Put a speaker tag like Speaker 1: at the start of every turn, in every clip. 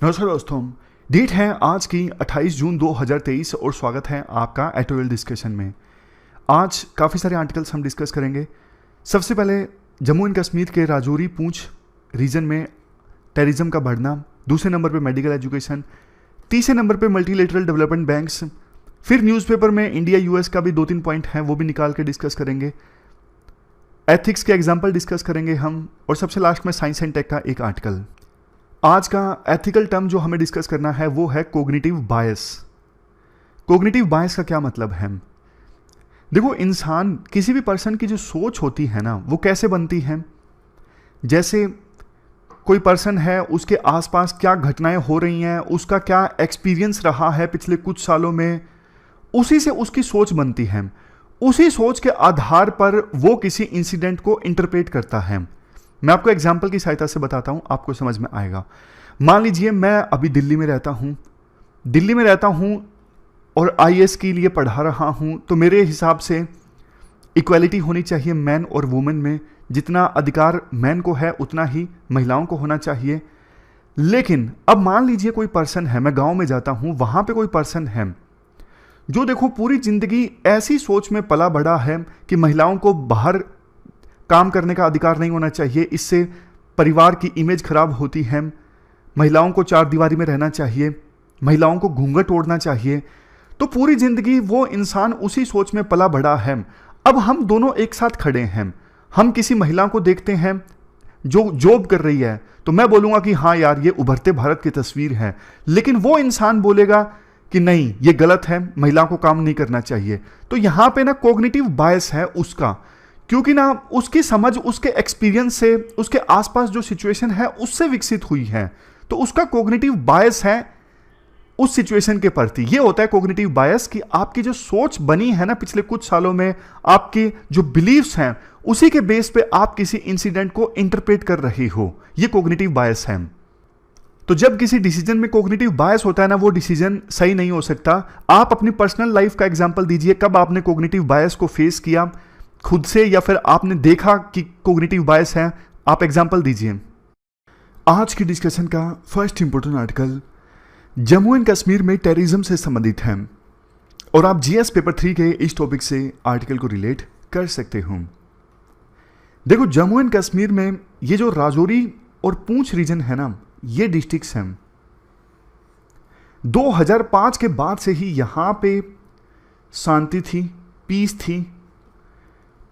Speaker 1: नमस्कार दोस्तों। डेट है आज की 28 जून 2023 और स्वागत है आपका एटोरियल डिस्कशन में। आज काफ़ी सारे आर्टिकल्स हम डिस्कस करेंगे। सबसे पहले जम्मू एंड कश्मीर के राजौरी पूंछ रीजन में टेररिज्म का बढ़ना, दूसरे नंबर पे मेडिकल एजुकेशन, तीसरे नंबर पे मल्टीलेटरल डेवलपमेंट बैंक्स, फिर न्यूज़पेपर में इंडिया यूएस का भी 2-3 पॉइंट हैं, वो भी निकाल के डिस्कस करेंगे। एथिक्स के एग्जाम्पल डिस्कस करेंगे हम, और सबसे लास्ट में साइंस एंड टेक का एक आर्टिकल। आज का एथिकल टर्म जो हमें डिस्कस करना है वो है कोग्निटिव बायस। कोग्निटिव बायस का क्या मतलब है? देखो, इंसान किसी भी पर्सन की जो सोच होती है ना, वो कैसे बनती है। जैसे कोई पर्सन है, उसके आसपास क्या घटनाएं हो रही हैं, उसका क्या एक्सपीरियंस रहा है पिछले कुछ सालों में, उसी से उसकी सोच बनती है। उसी सोच के आधार पर वो किसी इंसिडेंट को इंटरप्रेट करता है। मैं आपको एग्जाम्पल की सहायता से बताता हूं, आपको समझ में आएगा। मान लीजिए मैं अभी दिल्ली में रहता हूं और आईएएस के लिए पढ़ा रहा हूं, तो मेरे हिसाब से इक्वालिटी होनी चाहिए मैन और वुमेन में। जितना अधिकार मैन को है उतना ही महिलाओं को होना चाहिए। लेकिन अब मान लीजिए कोई पर्सन है, मैं गांव में जाता हूं, वहां पे कोई पर्सन है जो देखो पूरी जिंदगी ऐसी सोच में पला बढ़ा है कि महिलाओं को बाहर काम करने का अधिकार नहीं होना चाहिए, इससे परिवार की इमेज खराब होती है, महिलाओं को चार दीवारी में रहना चाहिए, महिलाओं को घूंघट ओढ़ना चाहिए। तो पूरी जिंदगी वो इंसान उसी सोच में पला बढ़ा है। अब हम दोनों एक साथ खड़े हैं, हम किसी महिला को देखते हैं जो जॉब कर रही है, तो मैं बोलूंगा कि हाँ यार, ये उभरते भारत की तस्वीर है। लेकिन वो इंसान बोलेगा कि नहीं, ये गलत है, महिला को काम नहीं करना चाहिए। तो यहां पे ना कोग्निटिव बायस है उसका, क्योंकि ना उसकी समझ उसके एक्सपीरियंस से, उसके आसपास जो सिचुएशन है उससे विकसित हुई है। तो उसका कोग्निटिव बायस है उस सिचुएशन के प्रति। ये होता है कोग्निटिव बायस कि आपकी जो सोच बनी है ना पिछले कुछ सालों में, आपके जो बिलीव्स हैं, उसी के बेस पे आप किसी इंसिडेंट को इंटरप्रेट कर रहे हो। ये कोग्निटिव बायस है। तो जब किसी डिसीजन में कोग्निटिव बायस होता है ना, वो डिसीजन सही नहीं हो सकता। आप अपनी पर्सनल लाइफ का एग्जांपल दीजिए, कब आपने कोग्निटिव बायस को फेस किया खुद से, या फिर आपने देखा कि कोग्निटिव बायस है, आप एग्जांपल दीजिए। आज की डिस्कशन का first important article Jammu and Kashmir में टेररिज्म से संबंधित है, और आप जीएस पेपर 3 के इस टॉपिक से आर्टिकल को रिलेट कर सकते हो। देखो, जम्मू एंड कश्मीर में ये जो राजौरी और पूंछ रीजन है ना, ये डिस्ट्रिक्ट्स हैं। 2005 के बाद से ही यहां पे शांति थी, पीस थी।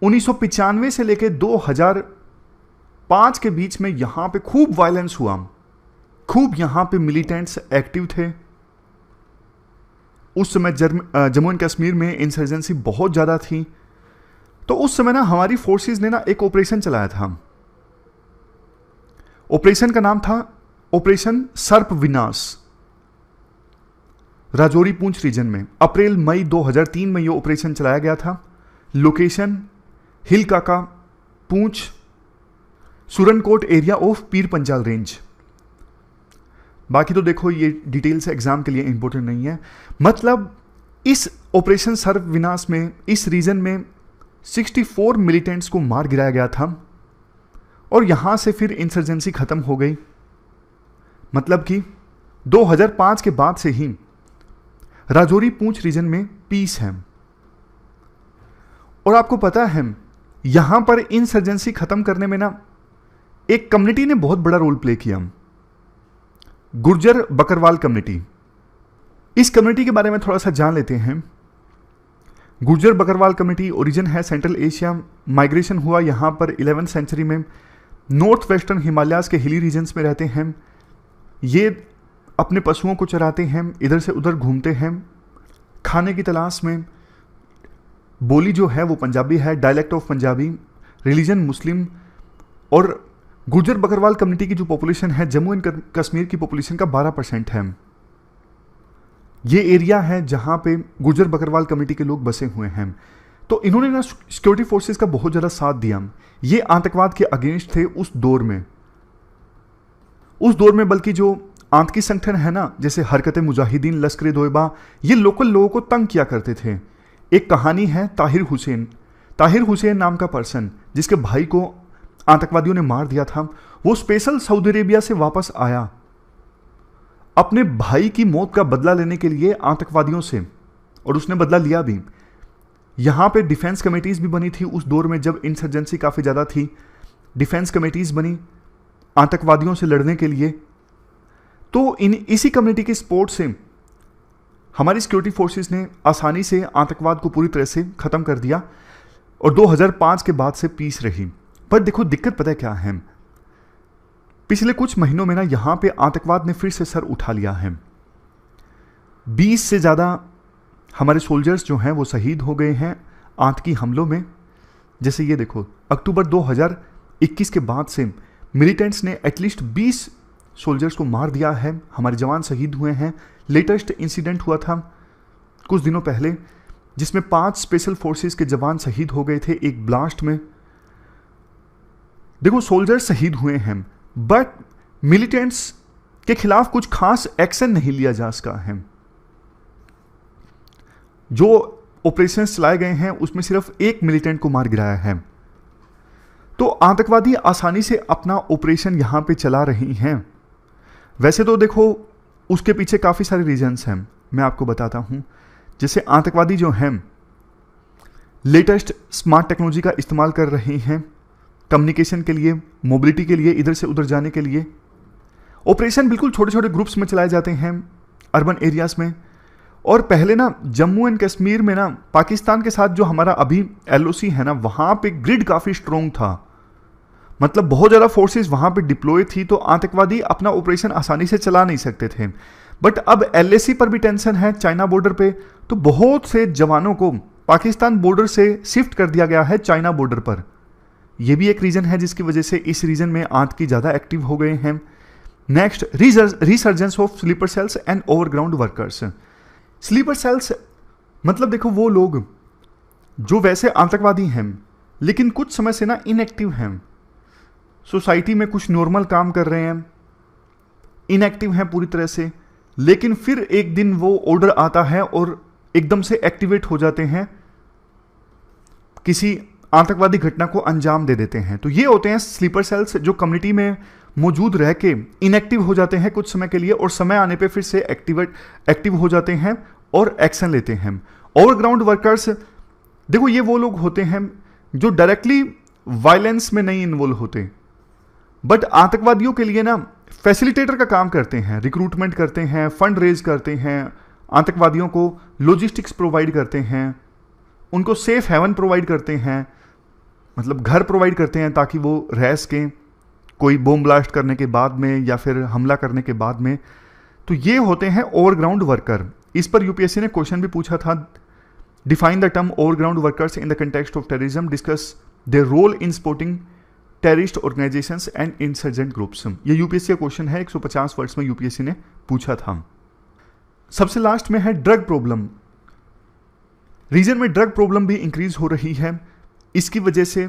Speaker 1: 1995 से लेकर 2005 के बीच में यहां पे खूब वायलेंस हुआ, खूब यहां पे मिलिटेंट्स एक्टिव थे। उस समय जम्मू एंड कश्मीर में इंसर्जेंसी बहुत ज़्यादा थी। तो उस समय ना हमारी फोर्सेस ने ना एक ऑपरेशन चलाया था। ऑपरेशन का नाम था ऑपरेशन सर्प विनाश। राजौरी पूंछ रीजन में अप्रैल मई 2003 में यह ऑपरेशन चलाया गया था। लोकेशन हिल काका, पूंछ, Surankote area of Pir Panjal range. बाकी तो देखो, ये डिटेल्स एग्जाम के लिए इंपॉर्टेंट नहीं है। मतलब इस ऑपरेशन सर्व विनाश में इस रीजन में 64 मिलिटेंट्स को मार गिराया गया था, और यहां से फिर इंसर्जेंसी खत्म हो गई। मतलब कि 2005 के बाद से ही राजौरी पूंछ रीजन में पीस है। और आपको पता है, यहां पर इंसर्जेंसी खत्म करने में ना एक कम्युनिटी ने बहुत बड़ा रोल प्ले किया, गुर्जर बकरवाल कम्युनिटी। इस कम्युनिटी के बारे में थोड़ा सा जान लेते हैं। गुर्जर बकरवाल कम्युनिटी ओरिजिन है सेंट्रल एशिया। माइग्रेशन हुआ यहां पर 11वीं सेंचुरी में। नॉर्थ वेस्टर्न हिमालयाज के हिली रीजन्स में रहते हैं। ये अपने पशुओं को चराते हैं, इधर से उधर घूमते हैं खाने की तलाश में। बोली जो है वो पंजाबी है, डायलेक्ट ऑफ पंजाबी। रिलीजन मुस्लिम। और गुर्जर बकरवाल कम्युनिटी की जो पॉपुलेशन है जम्मू एंड कश्मीर की पॉपुलेशन का 12% है। ये एरिया है जहां पे गुर्जर बकरवाल कम्युनिटी के लोग बसे हुए हैं। तो इन्होंने ना सिक्योरिटी फोर्सेस का बहुत ज़्यादा साथ दिया। ये आतंकवाद के अगेंस्ट थे उस दौर में। बल्कि जो आतंकी संगठन है ना, जैसे हरकत मुजाहिदीन, लश्कर तोयबा, ये लोकल लोगों को तंग किया करते थे। एक कहानी है ताहिर हुसैन नाम का पर्सन, जिसके भाई को आतंकवादियों ने मार दिया था। वो स्पेशल सऊदी अरेबिया से वापस आया अपने भाई की मौत का बदला लेने के लिए आतंकवादियों से, और उसने बदला लिया भी। यहाँ पे डिफेंस कमेटीज भी बनी थी उस दौर में जब इंसर्जेंसी काफ़ी ज़्यादा थी। डिफेंस कमेटीज बनी आतंकवादियों से लड़ने के लिए। तो इसी कम्युनिटी के सपोर्ट से हमारी सिक्योरिटी फोर्सेस ने आसानी से आतंकवाद को पूरी तरह से ख़त्म कर दिया और 2005 के बाद से पीस रही। पर देखो दिक्कत पता है क्या है, पिछले कुछ महीनों में ना यहाँ पे आतंकवाद ने फिर से सर उठा लिया है। 20 से ज़्यादा हमारे सोल्जर्स जो हैं वो शहीद हो गए हैं आतंकी हमलों में। जैसे ये देखो, अक्टूबर 2021 के बाद से मिलिटेंट्स ने एटलीस्ट 20 सोल्जर्स को मार दिया है, हमारे जवान शहीद हुए हैं। लेटेस्ट इंसिडेंट हुआ था कुछ दिनों पहले जिसमें 5 स्पेशल फोर्सेस के जवान शहीद हो गए थे एक ब्लास्ट में। देखो सोल्जर्स शहीद हुए हैं, बट मिलिटेंट्स के खिलाफ कुछ खास एक्शन नहीं लिया जा सका है। जो ऑपरेशंस चलाए गए हैं उसमें सिर्फ एक मिलिटेंट को मार गिराया है। तो आतंकवादी आसानी से अपना ऑपरेशन यहां पे चला रही हैं। वैसे तो देखो उसके पीछे काफ़ी सारे रीजंस हैं, मैं आपको बताता हूं। जैसे आतंकवादी जो हैं लेटेस्ट स्मार्ट टेक्नोलॉजी का इस्तेमाल कर रहे हैं कम्युनिकेशन के लिए, मोबिलिटी के लिए, इधर से उधर जाने के लिए। ऑपरेशन बिल्कुल छोटे छोटे ग्रुप्स में चलाए जाते हैं अर्बन एरियाज में। और पहले ना जम्मू एंड कश्मीर में ना पाकिस्तान के साथ जो हमारा अभी LOC है ना, वहाँ पे ग्रिड काफ़ी स्ट्रोंग था, मतलब बहुत ज़्यादा फोर्सेस वहाँ पे डिप्लॉय थी, तो आतंकवादी अपना ऑपरेशन आसानी से चला नहीं सकते थे। बट अब LAC पर भी टेंशन है, चाइना बॉर्डर पे, तो बहुत से जवानों को पाकिस्तान बॉर्डर से शिफ्ट कर दिया गया है चाइना बॉर्डर पर। यह भी एक रीज़न है जिसकी वजह से इस रीजन में आतंकी ज़्यादा एक्टिव हो गए हैं। Next, resurgence of sleeper cells and overground workers. Sleeper cells मतलब देखो वो लोग जो वैसे आतंकवादी हैं लेकिन कुछ समय से ना इनएक्टिव हैं, सोसाइटी में कुछ नॉर्मल काम कर रहे हैं, इनएक्टिव हैं पूरी तरह से, लेकिन फिर एक दिन वो ऑर्डर आता है और एकदम से एक्टिवेट हो जाते हैं, किसी आतंकवादी घटना को अंजाम दे देते हैं। तो ये होते हैं स्लीपर सेल्स जो कम्युनिटी में मौजूद रह के इनएक्टिव हो जाते हैं कुछ समय के लिए और समय आने पे फिर से एक्टिव हो जाते हैं और एक्शन लेते हैं। ओवरग्राउंड वर्कर्स देखो ये वो लोग होते हैं जो डायरेक्टली वायलेंस में नहीं इन्वॉल्व होते, बट आतंकवादियों के लिए ना फैसिलिटेटर का काम करते हैं, रिक्रूटमेंट करते हैं, फंड रेज करते हैं, आतंकवादियों को लॉजिस्टिक्स प्रोवाइड करते हैं, उनको सेफ हेवन प्रोवाइड करते हैं, मतलब घर प्रोवाइड करते हैं ताकि वो रह सकें कोई बॉम्ब ब्लास्ट करने के बाद में या फिर हमला करने के बाद में। तो ये होते हैं ओवरग्राउंड वर्कर। इस पर यूपीएससी ने क्वेश्चन भी पूछा था, define the term overground workers in the context of terrorism, discuss their role in supporting terrorist organisations and insurgent groups. ये यूपीएससी का क्वेश्चन है, 150 वर्ड्स में यूपीएससी ने पूछा था। सबसे लास्ट में है ड्रग प्रॉब्लम। रीजन में ड्रग प्रॉब्लम भी इंक्रीज हो रही है, इसकी वजह से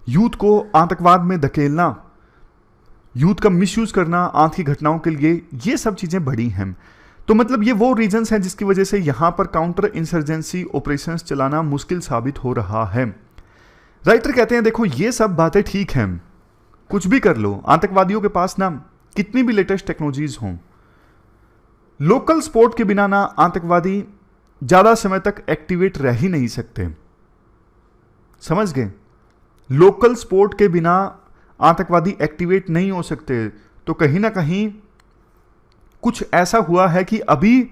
Speaker 1: यूथ को आतंकवाद में धकेलना, यूथ का मिसयूज करना आतंकी घटनाओं के लिए, ये सब चीजें बढ़ी हैं। तो मतलब ये वो रीजंस हैं जिसकी वजह से यहां पर काउंटर इंसर्जेंसी ऑपरेशंस चलाना मुश्किल साबित हो रहा है। राइटर कहते हैं देखो ये सब बातें ठीक हैं, कुछ भी कर लो, आतंकवादियों के पास ना कितनी भी लेटेस्ट टेक्नोलॉजीज हों, लोकल सपोर्ट के बिना ना आतंकवादी ज्यादा समय तक एक्टिवेट रह ही नहीं सकते। समझ गए? लोकल सपोर्ट के बिना आतंकवादी एक्टिवेट नहीं हो सकते। तो कहीं ना कहीं कुछ ऐसा हुआ है कि अभी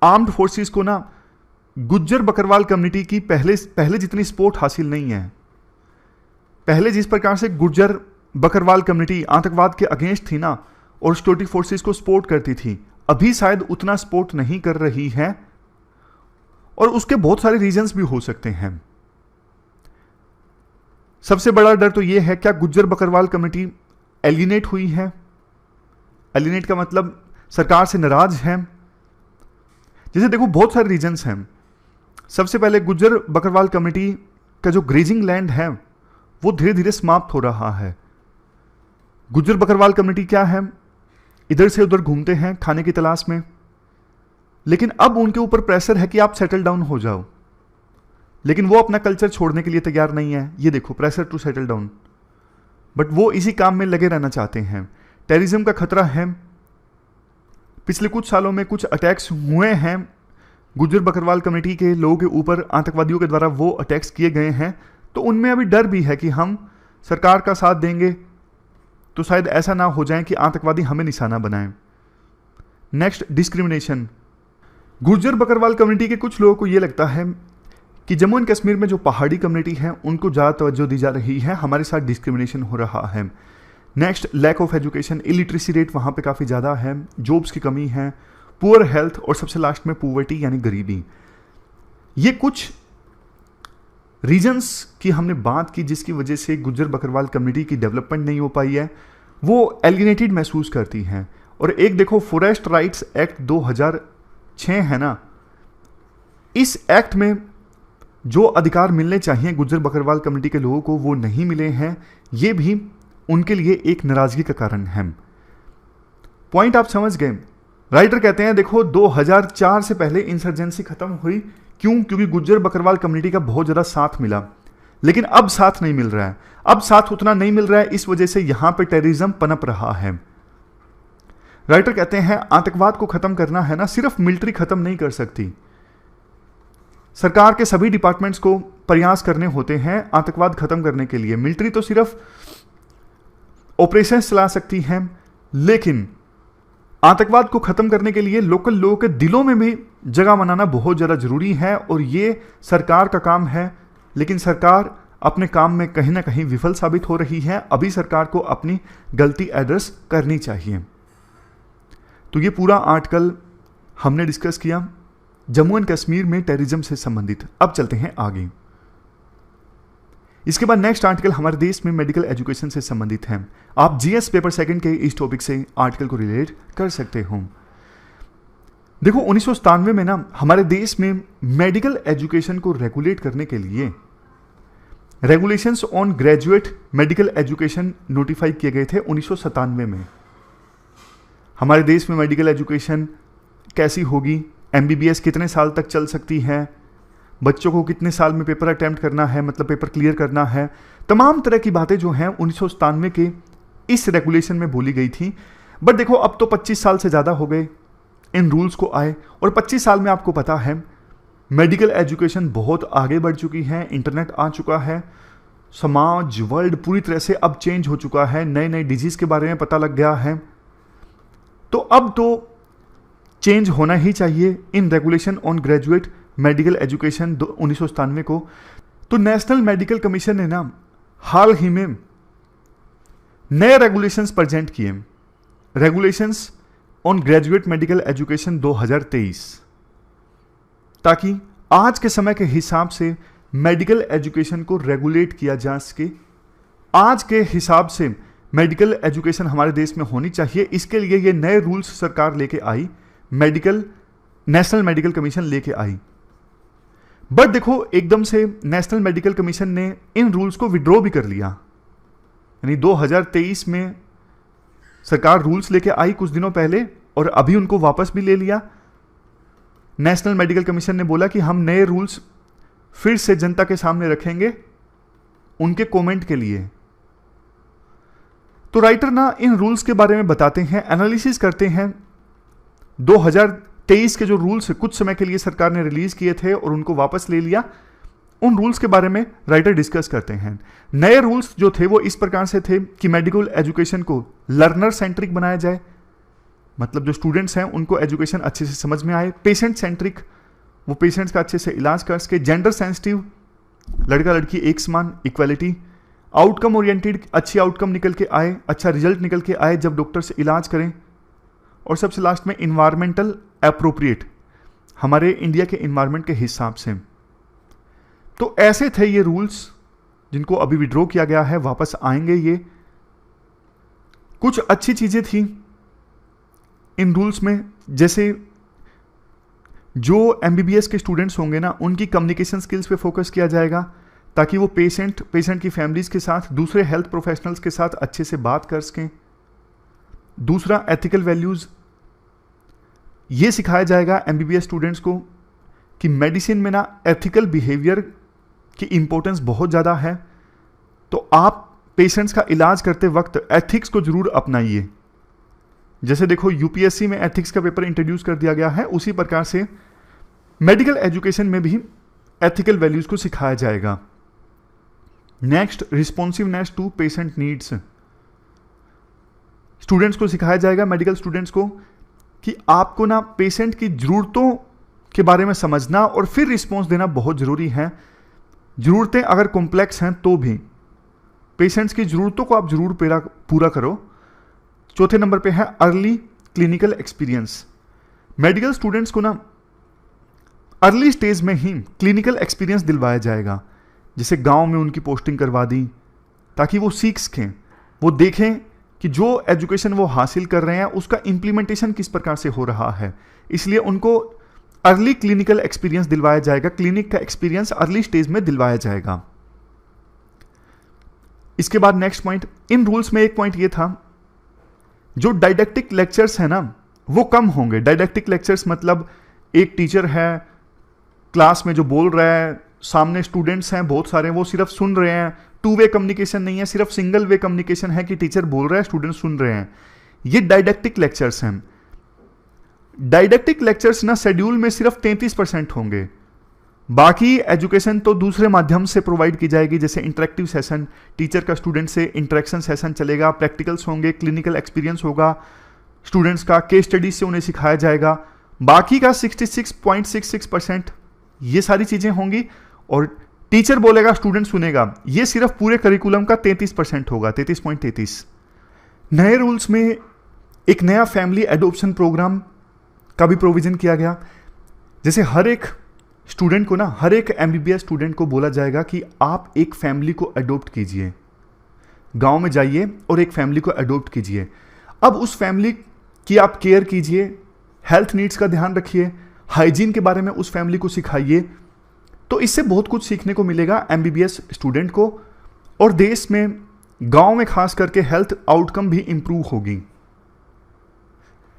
Speaker 1: आर्म्ड फोर्सेस को ना गुज्जर बकरवाल कम्युनिटी की पहले जितनी सपोर्ट हासिल नहीं है। पहले जिस प्रकार से गुज्जर बकरवाल कम्युनिटी आतंकवाद के अगेंस्ट थी ना और सिक्योरिटी फोर्सेस को सपोर्ट करती थी, अभी शायद उतना सपोर्ट नहीं कर रही है और उसके बहुत सारे रीजंस भी हो सकते हैं। सबसे बड़ा डर तो यह है क्या गुज्जर बकरवाल कम्युनिटी एलिनेट हुई है। एलिनेट का मतलब सरकार से नाराज है। जैसे देखो बहुत सारे रीजंस हैं। सबसे पहले गुज्जर बकरवाल कम्युनिटी का जो ग्रेजिंग लैंड है वो धीरे धीरे समाप्त हो रहा है। गुज्जर बकरवाल कम्युनिटी क्या है, इधर से उधर घूमते हैं खाने की तलाश में, लेकिन अब उनके ऊपर प्रेशर है कि आप सेटल डाउन हो जाओ, लेकिन वो अपना कल्चर छोड़ने के लिए तैयार नहीं है। ये देखो pressure to settle down, but वो इसी काम में लगे रहना चाहते हैं। टेररिज्म का खतरा है, पिछले कुछ सालों में कुछ अटैक्स हुए हैं गुज्जर बकरवाल कम्युनिटी के लोगों के ऊपर, आतंकवादियों के द्वारा वो अटैक्स किए गए हैं, तो उनमें अभी डर भी है कि हम सरकार का साथ देंगे तो शायद ऐसा ना हो जाए कि आतंकवादी हमें निशाना बनाएं। Next, discrimination. Gujjar Bakarwal community के कुछ लोगों को ये लगता है कि जम्मू एंड कश्मीर में जो पहाड़ी कम्युनिटी है उनको ज़्यादा तवज्जो दी जा रही है, हमारे साथ डिस्क्रिमिनेशन हो रहा है। Next, lack of education, illiteracy rate वहाँ पे काफ़ी ज़्यादा है, जॉब्स की कमी है, पुअर हेल्थ, और सबसे लास्ट में पॉवर्टी यानी गरीबी। ये कुछ रीजन्स की हमने बात की जिसकी वजह से गुज्जर बकरवाल कम्युनिटी की डेवलपमेंट नहीं हो पाई है, वो एलियनेटेड महसूस करती हैं। और एक देखो, फॉरेस्ट राइट्स एक्ट 2006 है ना, इस एक्ट में जो अधिकार मिलने चाहिए गुज्जर बकरवाल कम्युनिटी के लोगों को वो नहीं मिले हैं, ये भी उनके लिए एक नाराजगी का कारण है। पॉइंट आप समझ गए। राइटर कहते हैं देखो 2004 से पहले इंसर्जेंसी खत्म हुई, क्यों? क्योंकि गुज्जर बकरवाल कम्युनिटी का बहुत ज़्यादा साथ मिला, लेकिन अब साथ नहीं मिल रहा है। अब साथ उतना नहीं मिल रहा है, इस वजह से यहां पे टेररिज्म पनप रहा है। राइटर कहते हैं आतंकवाद को खत्म करना है ना, सिर्फ मिलिट्री खत्म नहीं कर सकती, सरकार के सभी डिपार्टमेंट्स को प्रयास करने होते हैं आतंकवाद खत्म करने के लिए। मिलिट्री तो सिर्फ ऑपरेशंस चला सकती है, लेकिन आतंकवाद को खत्म करने के लिए लोकल लोगों के दिलों में भी जगह बनाना बहुत ज़्यादा जरूरी है, और ये सरकार का काम है। लेकिन सरकार अपने काम में कहीं ना कहीं विफल साबित हो रही है। अभी सरकार को अपनी गलती एड्रेस करनी चाहिए। तो ये पूरा आर्टिकल हमने डिस्कस किया जम्मू एंड कश्मीर में टेररिज्म से संबंधित। अब चलते हैं आगे। इसके बाद नेक्स्ट आर्टिकल हमारे देश में मेडिकल एजुकेशन से संबंधित है। आप जीएस पेपर सेकंड के इस टॉपिक से आर्टिकल को रिलेट कर सकते हो। देखो 1997 में ना हमारे देश में मेडिकल एजुकेशन को रेगुलेट करने के लिए regulations on graduate medical education notify किए गए थे 1997 में। हमारे देश में मेडिकल एजुकेशन कैसी होगी, एमबीबीएस कितने साल तक चल सकती है, बच्चों को कितने साल में पेपर अटेम्प्ट करना है, मतलब पेपर क्लियर करना है, तमाम तरह की बातें जो हैं 1997 के इस रेगुलेशन में बोली गई थी। बट देखो अब तो 25 साल से ज़्यादा हो गए इन रूल्स को आए, और 25 साल में आपको पता है मेडिकल एजुकेशन बहुत आगे बढ़ चुकी है, इंटरनेट आ चुका है, समाज वर्ल्ड पूरी तरह से अब चेंज हो चुका है, नए नए डिजीज़ के बारे में पता लग गया है। तो अब तो चेंज होना ही चाहिए in regulation on graduate medical education 1997 को। तो नेशनल मेडिकल कमीशन ने ना हाल ही में नए रेगुलेशंस प्रेजेंट किए, regulations on graduate medical education 2023, ताकि आज के समय के हिसाब से मेडिकल एजुकेशन को रेगुलेट किया जा सके। आज के हिसाब से मेडिकल एजुकेशन हमारे देश में होनी चाहिए, इसके लिए ये नए रूल्स सरकार लेके आई, नेशनल मेडिकल कमीशन लेके आई। बट देखो एकदम से नेशनल मेडिकल कमीशन ने इन रूल्स को विड्रॉ भी कर लिया, यानी 2023 में सरकार रूल्स लेके आई कुछ दिनों पहले, और अभी उनको वापस भी ले लिया। नेशनल मेडिकल कमीशन ने बोला कि हम नए रूल्स फिर से जनता के सामने रखेंगे उनके कमेंट के लिए। तो राइटर ना इन रूल्स के बारे में बताते हैं, एनालिसिस करते हैं 2023 के जो रूल्स कुछ समय के लिए सरकार ने रिलीज किए थे और उनको वापस ले लिया, उन रूल्स के बारे में राइटर डिस्कस करते हैं। नए रूल्स जो थे वो इस प्रकार से थे कि मेडिकल एजुकेशन को लर्नर सेंट्रिक बनाया जाए, मतलब जो स्टूडेंट्स हैं उनको एजुकेशन अच्छे से समझ में आए, पेशेंट सेंट्रिक, वो पेशेंट्स का अच्छे से इलाज कर सके, जेंडर सेंसिटिव, लड़का लड़की एक समान, इक्वालिटी, आउटकम ओरिएंटेड, अच्छी आउटकम निकल के आए, अच्छा रिजल्ट निकल के आए जब डॉक्टर से इलाज करें, और सबसे लास्ट में इन्वायरमेंटल एप्रोप्रिएट, हमारे इंडिया के इन्वायरमेंट के हिसाब से। तो ऐसे थे ये रूल्स जिनको अभी विड्रॉ किया गया है, वापस आएंगे ये। कुछ अच्छी चीजें थी इन रूल्स में, जैसे जो एमबीबीएस के स्टूडेंट्स होंगे ना उनकी कम्युनिकेशन स्किल्स पे फोकस किया जाएगा, ताकि वो पेशेंट की फैमिलीज के साथ, दूसरे हेल्थ प्रोफेशनल्स के साथ अच्छे से बात कर सकें। दूसरा, एथिकल वैल्यूज, ये सिखाया जाएगा एमबीबीएस स्टूडेंट्स को कि मेडिसिन में ना एथिकल बिहेवियर की इंपॉर्टेंस बहुत ज़्यादा है, तो आप पेशेंट्स का इलाज करते वक्त एथिक्स को जरूर अपनाइए। जैसे देखो यूपीएससी में एथिक्स का पेपर इंट्रोड्यूस कर दिया गया है, उसी प्रकार से मेडिकल एजुकेशन में भी एथिकल वैल्यूज को सिखाया जाएगा। Next, responsiveness to patient needs. Students को सिखाया जाएगा, मेडिकल स्टूडेंट्स को, कि आपको ना पेशेंट की जरूरतों के बारे में समझना और फिर रिस्पॉन्स देना बहुत जरूरी है। जरूरतें अगर कॉम्प्लेक्स हैं तो भी पेशेंट्स की जरूरतों को आप जरूर पूरा करो। चौथे नंबर पे है early clinical experience. Medical students को ना अर्ली स्टेज में ही क्लिनिकल एक्सपीरियंस दिलवाया जाएगा, जैसे गांव में उनकी पोस्टिंग करवा दी, ताकि वो सीख सकें, वो देखें कि जो एजुकेशन वो हासिल कर रहे हैं उसका इंप्लीमेंटेशन किस प्रकार से हो रहा है। इसलिए उनको अर्ली क्लिनिकल एक्सपीरियंस दिलवाया जाएगा, क्लिनिक का एक्सपीरियंस अर्ली स्टेज में दिलवाया जाएगा। इसके बाद नेक्स्ट पॉइंट, इन रूल्स में एक पॉइंट ये था, जो डायडेक्टिक लेक्चर्स है ना वो कम होंगे। डायडेक्टिक लेक्चर्स मतलब एक टीचर है क्लास में जो बोल रहा है, सामने स्टूडेंट्स हैं बहुत सारे, वो सिर्फ सुन रहे हैं, टू वे कम्युनिकेशन नहीं है, सिर्फ सिंगल वे कम्युनिकेशन है कि टीचर बोल रहा है, स्टूडेंट सुन रहे हैं। ये डायडेक्टिक लेक्चर्स हैं। डायडेक्टिक लेक्चर्स ना शेड्यूल में सिर्फ 33% होंगे, बाकी एजुकेशन तो दूसरे माध्यम से प्रोवाइड की जाएगी, जैसे इंटरेक्टिव सेशन, टीचर का स्टूडेंट से इंटरेक्शन सेशन चलेगा, प्रैक्टिकल्स होंगे, क्लिनिकल एक्सपीरियंस होगा स्टूडेंट्स का, केस स्टडी से उन्हें सिखाया जाएगा। बाकी का 66.66% ये सारी चीजें होंगी, और टीचर बोलेगा स्टूडेंट सुनेगा, ये सिर्फ पूरे करिकुलम का 33% होगा, 33.33। नए रूल्स में एक नया फैमिली एडॉप्शन प्रोग्राम का भी प्रोविजन किया गया। जैसे हर एक स्टूडेंट को ना, हर एक एमबीबीएस स्टूडेंट को बोला जाएगा कि आप एक फैमिली को अडॉप्ट कीजिए, गांव में जाइए और एक फैमिली को अडॉप्ट कीजिए। अब उस फैमिली की आप केयर कीजिए, हेल्थ नीड्स का ध्यान रखिए, हाइजीन के बारे में उस फैमिली को सिखाइए। तो इससे बहुत कुछ सीखने को मिलेगा एमबीबीएस स्टूडेंट को, और देश में गांव में खास करके हेल्थ आउटकम भी इंप्रूव होगी।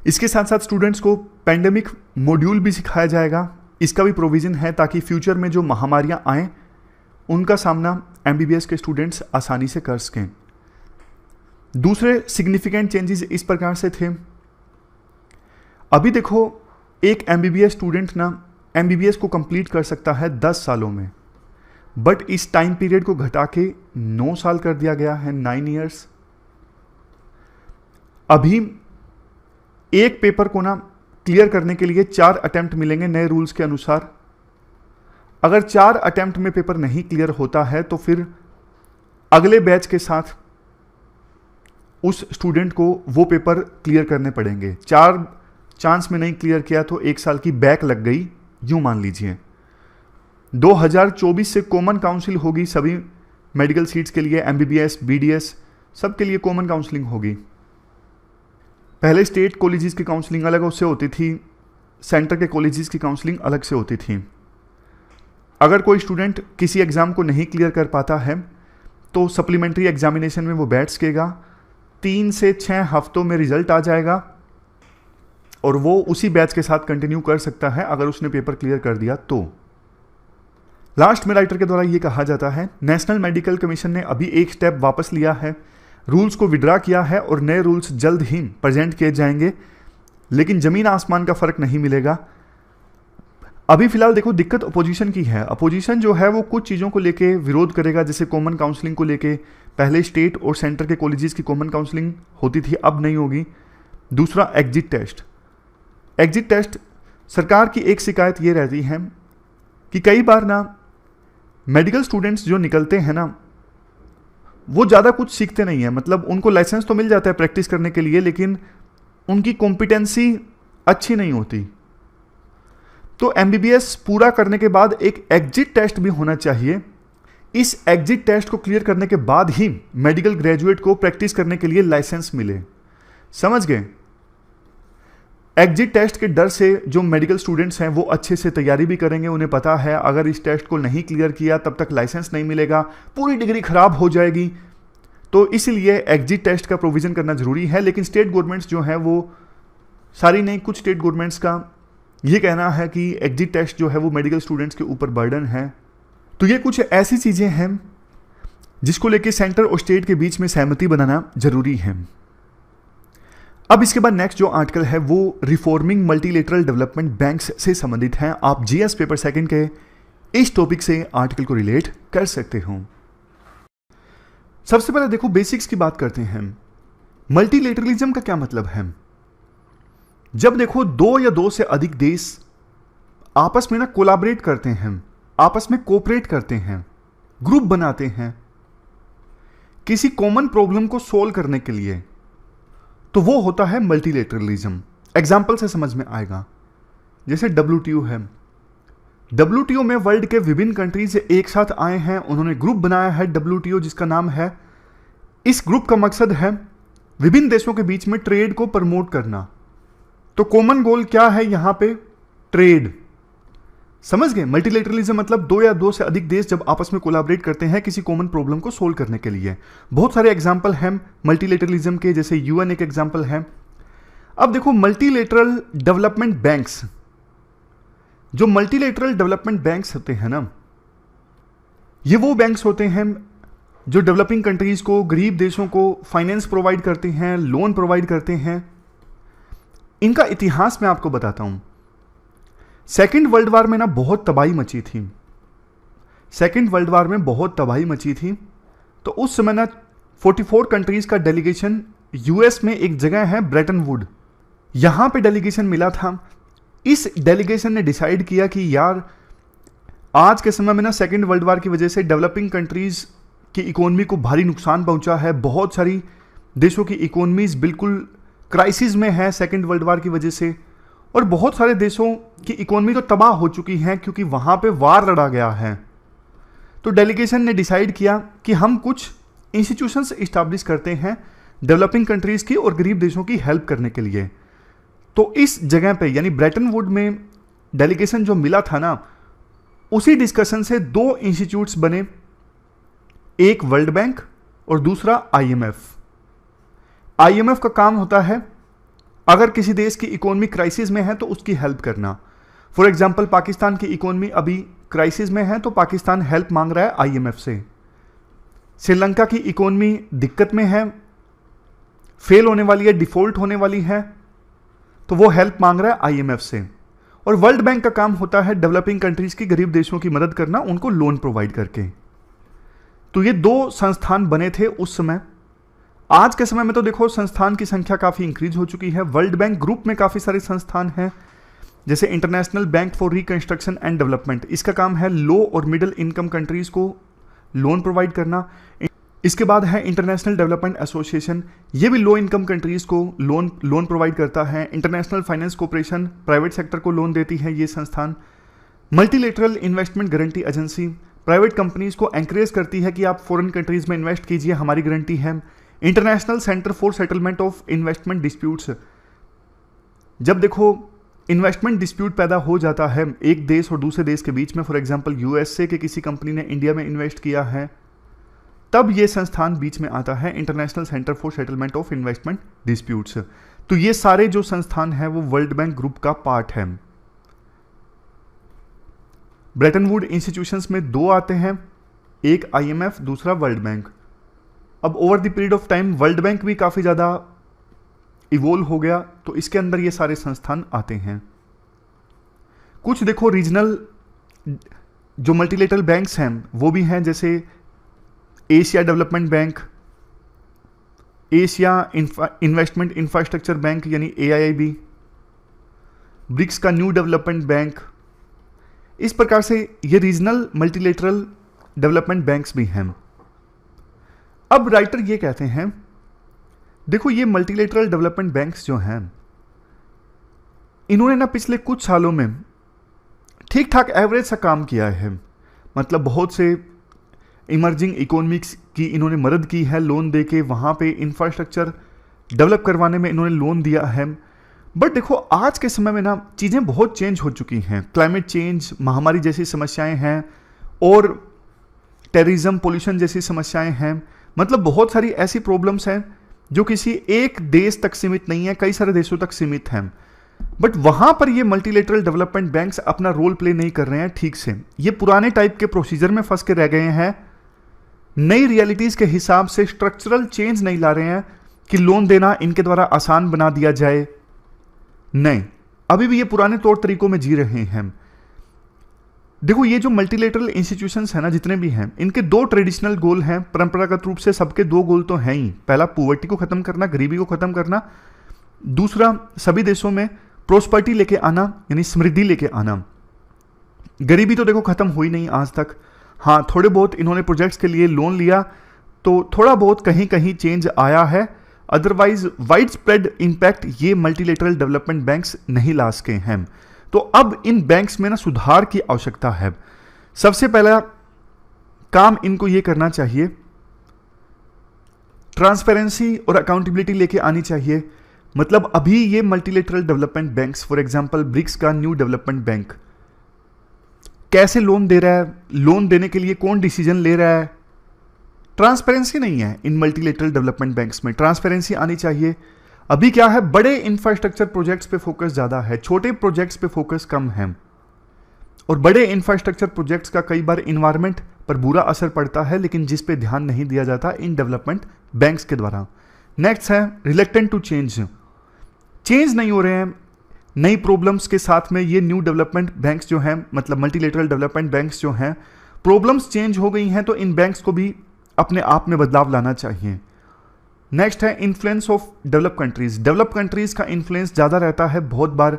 Speaker 1: इसके साथ साथ स्टूडेंट्स को पैंडेमिक मॉड्यूल भी सिखाया जाएगा, इसका भी प्रोविजन है, ताकि फ्यूचर में जो महामारियां आएँ उनका सामना एमबीबीएस के स्टूडेंट्स आसानी से कर सकें। दूसरे सिग्निफिकेंट चेंजेस इस प्रकार से थे। अभी देखो एक एमबीबीएस स्टूडेंट ना एमबीबीएस को कंप्लीट कर सकता है 10 सालों में, बट इस टाइम पीरियड को घटा के 9 साल कर दिया गया है, 9 इयर्स। अभी एक पेपर को ना क्लियर करने के लिए 4 अटेम्प्ट मिलेंगे नए रूल्स के अनुसार। अगर 4 अटेम्प्ट में पेपर नहीं क्लियर होता है तो फिर अगले बैच के साथ उस स्टूडेंट को वो पेपर क्लियर करने पड़ेंगे। 4 चांस में नहीं क्लियर किया तो 1 साल की बैक लग गई, यूं मान लीजिए। 2024 से कॉमन काउंसिल होगी सभी मेडिकल सीट्स के लिए, एमबीबीएस, बीडीएस सब के लिए कॉमन काउंसलिंग होगी। पहले स्टेट कॉलेजेस की काउंसलिंग अलग से होती थी, सेंटर के कॉलेजेस की काउंसलिंग अलग से होती थी। अगर कोई स्टूडेंट किसी एग्ज़ाम को नहीं क्लियर कर पाता है तो सप्लीमेंट्री एग्जामिनेशन में वो बैठ सकेगा, 3 से 6 हफ्तों में रिजल्ट आ जाएगा और वो उसी बैच के साथ कंटिन्यू कर सकता है अगर उसने पेपर क्लियर कर दिया तो। लास्ट में राइटर के द्वारा ये कहा जाता है, नेशनल मेडिकल कमीशन ने अभी एक स्टेप वापस लिया है, रूल्स को विड्रा किया है और नए रूल्स जल्द ही प्रेजेंट किए जाएंगे, लेकिन जमीन आसमान का फर्क नहीं मिलेगा। अभी फिलहाल देखो दिक्कत अपोजिशन की है। अपोजिशन जो है वो कुछ चीज़ों को लेके विरोध करेगा, जैसे कॉमन काउंसलिंग को लेके। पहले स्टेट और सेंटर के कॉलेजेस की कॉमन काउंसलिंग होती थी, अब नहीं होगी। दूसरा एग्जिट टेस्ट। एग्जिट टेस्ट सरकार की एक शिकायत ये रहती है कि कई बार ना मेडिकल स्टूडेंट्स जो निकलते हैं ना वो ज़्यादा कुछ सीखते नहीं है, मतलब उनको लाइसेंस तो मिल जाता है प्रैक्टिस करने के लिए, लेकिन उनकी कॉम्पिटेंसी अच्छी नहीं होती। तो एमबीबीएस पूरा करने के बाद एक एग्जिट टेस्ट भी होना चाहिए। इस एग्जिट टेस्ट को क्लियर करने के बाद ही मेडिकल ग्रेजुएट को प्रैक्टिस करने के लिए लाइसेंस मिले। समझ गए? एग्जिट टेस्ट के डर से जो मेडिकल स्टूडेंट्स हैं वो अच्छे से तैयारी भी करेंगे, उन्हें पता है अगर इस टेस्ट को नहीं क्लियर किया तब तक लाइसेंस नहीं मिलेगा, पूरी डिग्री खराब हो जाएगी। तो इसलिए एग्जिट टेस्ट का प्रोविजन करना जरूरी है। लेकिन स्टेट गवर्नमेंट्स जो हैं वो सारी नहीं, कुछ स्टेट गवर्नमेंट्स का ये कहना है कि एग्जिट टेस्ट जो है वो मेडिकल स्टूडेंट्स के ऊपर बर्डन है। तो ये कुछ ऐसी चीज़ें हैं जिसको लेके सेंटर और स्टेट के बीच में सहमति बनाना जरूरी है। अब इसके बाद नेक्स्ट जो आर्टिकल है वो रिफॉर्मिंग मल्टीलेटरल डेवलपमेंट बैंक्स से संबंधित है। आप जीएस पेपर सेकंड के इस टॉपिक से आर्टिकल को रिलेट कर सकते हो। सबसे पहले देखो बेसिक्स की बात करते हैं। मल्टीलेटरलिज्म का क्या मतलब है? जब देखो दो या दो से अधिक देश आपस में ना कोलैबोरेट करते हैं, आपस में कोऑपरेट करते हैं, ग्रुप बनाते हैं किसी कॉमन प्रॉब्लम को सोल्व करने के लिए, तो वो होता है मल्टीलेटरलिज्म। एग्जाम्पल से समझ में आएगा। जैसे WTO है। WTO में वर्ल्ड के विभिन्न कंट्रीज एक साथ आए हैं, उन्होंने ग्रुप बनाया है WTO जिसका नाम है। इस ग्रुप का मकसद है विभिन्न देशों के बीच में ट्रेड को प्रमोट करना। तो कॉमन गोल क्या है यहां पे? ट्रेड। समझ गए? मल्टीलेटरलिज्म मतलब दो या दो से अधिक देश जब आपस में कोलैबोरेट करते हैं किसी कॉमन प्रॉब्लम को सोल्व करने के लिए। बहुत सारे एग्जांपल हैं मल्टीलेटरलिज्म के, जैसे UN एक एग्जांपल है। अब देखो मल्टीलेटरल डेवलपमेंट बैंक्स, जो मल्टीलेटरल डेवलपमेंट बैंक्स होते हैं ना, ये वो बैंक्स होते हैं जो डेवलपिंग कंट्रीज को, गरीब देशों को फाइनेंस प्रोवाइड करते हैं, लोन प्रोवाइड करते हैं। इनका इतिहास मैं आपको बताता हूं। सेकेंड वर्ल्ड वार में ना बहुत तबाही मची थी। सेकेंड वर्ल्ड वार में बहुत तबाही मची थी। तो उस समय ना 44 कंट्रीज का डेलीगेशन US में एक जगह है ब्रेटन वुड, यहां पे डेलीगेशन मिला था। इस डेलीगेशन ने डिसाइड किया कि यार आज के समय में ना सेकेंड वर्ल्ड वार की वजह से डेवलपिंग कंट्रीज की इकोनॉमी को भारी नुकसान पहुंचा है। बहुत सारी देशों की इकोनॉमीज बिल्कुल क्राइसिस में है सेकेंड वर्ल्ड वार की वजह से, और बहुत सारे देशों की इकोनॉमी तो तबाह हो चुकी है क्योंकि वहां पे वार लड़ा गया है। तो डेलीगेशन ने डिसाइड किया कि हम कुछ इंस्टीट्यूशंस इस्टेब्लिश करते हैं डेवलपिंग कंट्रीज की और गरीब देशों की हेल्प करने के लिए। तो इस जगह पे यानी ब्रेटन वुड में डेलीगेशन जो मिला था ना, उसी डिस्कशन से दो इंस्टीट्यूट्स बने, एक वर्ल्ड बैंक और दूसरा IMF। IMF का काम होता है अगर किसी देश की इकोनॉमी क्राइसिस में है तो उसकी हेल्प करना। फॉर एग्जांपल पाकिस्तान की इकोनॉमी अभी क्राइसिस में है तो पाकिस्तान हेल्प मांग रहा है IMF से। श्रीलंका की इकोनॉमी दिक्कत में है, फेल होने वाली है, डिफॉल्ट होने वाली है, तो वो हेल्प मांग रहा है IMF से। और वर्ल्ड बैंक का काम होता है डेवलपिंग कंट्रीज की, गरीब देशों की मदद करना, उनको लोन प्रोवाइड करके। तो ये दो संस्थान बने थे उस समय। आज के समय में तो देखो संस्थान की संख्या काफी इंक्रीज हो चुकी है। वर्ल्ड बैंक ग्रुप में काफी सारे संस्थान हैं, जैसे international bank for reconstruction and development, इसका काम है लो और मिडिल इनकम कंट्रीज को लोन प्रोवाइड करना। इसके बाद है इंटरनेशनल डेवलपमेंट एसोसिएशन, ये भी लो इनकम कंट्रीज को लोन प्रोवाइड करता है। International finance corporation private sector को लोन देती है ये संस्थान। Multilateral investment guarantee agency private companies को एंकरेज करती है कि आप फॉरेन कंट्रीज में इन्वेस्ट कीजिए, हमारी गारंटी है। International centre for settlement of investment disputes, जब देखो इन्वेस्टमेंट डिस्प्यूट पैदा हो जाता है एक देश और दूसरे देश के बीच में, फॉर एग्जांपल USA के किसी कंपनी ने इंडिया में इन्वेस्ट किया है, तब ये संस्थान बीच में आता है, international centre for settlement of investment disputes. तो ये सारे जो संस्थान है वो वर्ल्ड बैंक ग्रुप का पार्ट है। ब्रेटन वुड इंस्टीट्यूशंस में दो आते हैं, एक IMF, दूसरा वर्ल्ड बैंक। अब over the period of time world bank भी काफी ज्यादा इवोल्व हो गया, तो इसके अंदर ये सारे संस्थान आते हैं। कुछ देखो रीजनल जो मल्टीलेटरल बैंक्स हैं वो भी हैं, जैसे Asia development bank, Asia investment infrastructure bank यानी AIIB, ब्रिक्स का न्यू डेवलपमेंट बैंक। इस प्रकार से ये रीजनल मल्टीलेटरल डेवलपमेंट बैंक्स भी हैं। अब राइटर ये कहते हैं, देखो ये मल्टीलेटरल डेवलपमेंट बैंक्स जो हैं, इन्होंने ना पिछले कुछ सालों में ठीक ठाक एवरेज सा काम किया है। मतलब बहुत से इमर्जिंग इकोनॉमिक्स की इन्होंने मदद की है लोन देके, वहाँ पे इंफ्रास्ट्रक्चर डेवलप करवाने में इन्होंने लोन दिया है। बट देखो आज के समय में ना चीज़ें बहुत चेंज हो चुकी हैं। क्लाइमेट चेंज, महामारी जैसी समस्याएं हैं और टेररिज्म, पोल्यूशन जैसी समस्याएं हैं। मतलब बहुत सारी ऐसी प्रॉब्लम्स हैं जो किसी एक देश तक सीमित नहीं है, कई सारे देशों तक सीमित हैं। बट वहां पर ये मल्टीलेटरल डेवलपमेंट बैंक्स अपना रोल प्ले नहीं कर रहे हैं ठीक से। ये पुराने टाइप के प्रोसीजर में फंस के रह गए हैं, नई रियलिटीज के हिसाब से स्ट्रक्चरल चेंज नहीं ला रहे हैं कि लोन देना इनके द्वारा आसान बना दिया जाए, नहीं, अभी भी ये पुराने तौर तरीकों में जी रहे हैं। देखो ये जो मल्टीलेटरल इंस्टीट्यूशंस हैं ना, जितने भी हैं, इनके दो ट्रेडिशनल गोल हैं, परंपरागत रूप से सबके दो गोल तो हैं ही। पहला पॉवर्टी को खत्म करना, गरीबी को खत्म करना, दूसरा सभी देशों में प्रोस्पर्टी लेके आना, यानी समृद्धि लेके आना। गरीबी तो देखो खत्म हुई नहीं आज तक। हाँ, थोड़े बहुत इन्होंने प्रोजेक्ट्स के लिए लोन लिया तो थोड़ा बहुत कहीं कहीं चेंज आया है, अदरवाइज वाइड स्प्रेड इंपैक्ट ये मल्टीलेटरल डेवलपमेंट बैंक्स नहीं ला सके हैं। तो अब इन बैंक्स में ना सुधार की आवश्यकता है। सबसे पहला काम इनको ये करना चाहिए, ट्रांसपेरेंसी और अकाउंटेबिलिटी लेके आनी चाहिए। मतलब अभी ये multilateral development banks, for example BRICS का न्यू डेवलपमेंट बैंक कैसे लोन दे रहा है, लोन देने के लिए कौन डिसीजन ले रहा है, ट्रांसपेरेंसी नहीं है इन मल्टीलेटरल डेवलपमेंट बैंक्स में। ट्रांसपेरेंसी आनी चाहिए। अभी क्या है, बड़े इंफ्रास्ट्रक्चर प्रोजेक्ट्स पे फोकस ज्यादा है, छोटे प्रोजेक्ट्स पे फोकस कम है। और बड़े इंफ्रास्ट्रक्चर प्रोजेक्ट्स का कई बार इन्वायरमेंट पर बुरा असर पड़ता है, लेकिन जिस पे ध्यान नहीं दिया जाता इन डेवलपमेंट बैंक्स के द्वारा। नेक्स्ट है रिलेक्टेंट टू चेंज, चेंज नहीं हो रहे हैं। नई प्रॉब्लम्स के साथ में ये न्यू डेवलपमेंट बैंक्स जो हैं, मतलब मल्टीलेटरल डेवलपमेंट बैंक्स जो हैं, प्रॉब्लम्स चेंज हो गई हैं, तो इन बैंक्स को भी अपने आप में बदलाव लाना चाहिए। नेक्स्ट है influence of develop countries. Develop countries का इन्फ्लुएंस ज़्यादा रहता है बहुत बार,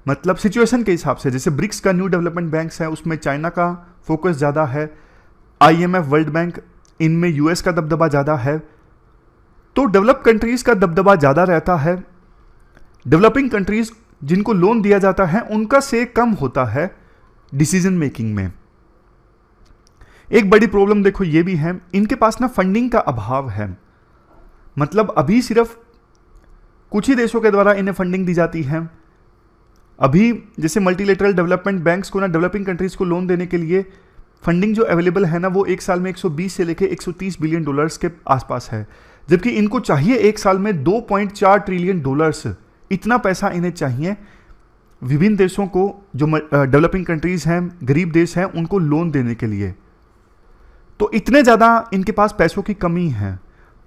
Speaker 1: मतलब सिचुएशन के हिसाब से। जैसे ब्रिक्स का न्यू डेवलपमेंट बैंक्स है, उसमें चाइना का फोकस ज़्यादा है, IMF, वर्ल्ड बैंक, इनमें US का दबदबा ज़्यादा है। तो डेवलप कंट्रीज का दबदबा ज़्यादा रहता है। डेवलपिंग कंट्रीज जिनको लोन दिया जाता है उनका से कम होता है डिसीजन मेकिंग में। एक बड़ी प्रॉब्लम देखो ये भी है, इनके पास ना फंडिंग का अभाव है। मतलब अभी सिर्फ कुछ ही देशों के द्वारा इन्हें फंडिंग दी जाती है। अभी जैसे मल्टीलेटरल डेवलपमेंट बैंक्स को ना डेवलपिंग कंट्रीज को लोन देने के लिए फंडिंग जो अवेलेबल है ना, वो एक साल में 120 से लेकर 130 बिलियन डॉलर्स के आसपास है, जबकि इनको चाहिए एक साल में 2.4 ट्रिलियन डॉलर्स। इतना पैसा इन्हें चाहिए विभिन्न देशों को, जो डेवलपिंग कंट्रीज हैं, गरीब देश हैं, उनको लोन देने के लिए। तो इतने ज़्यादा इनके पास पैसों की कमी है।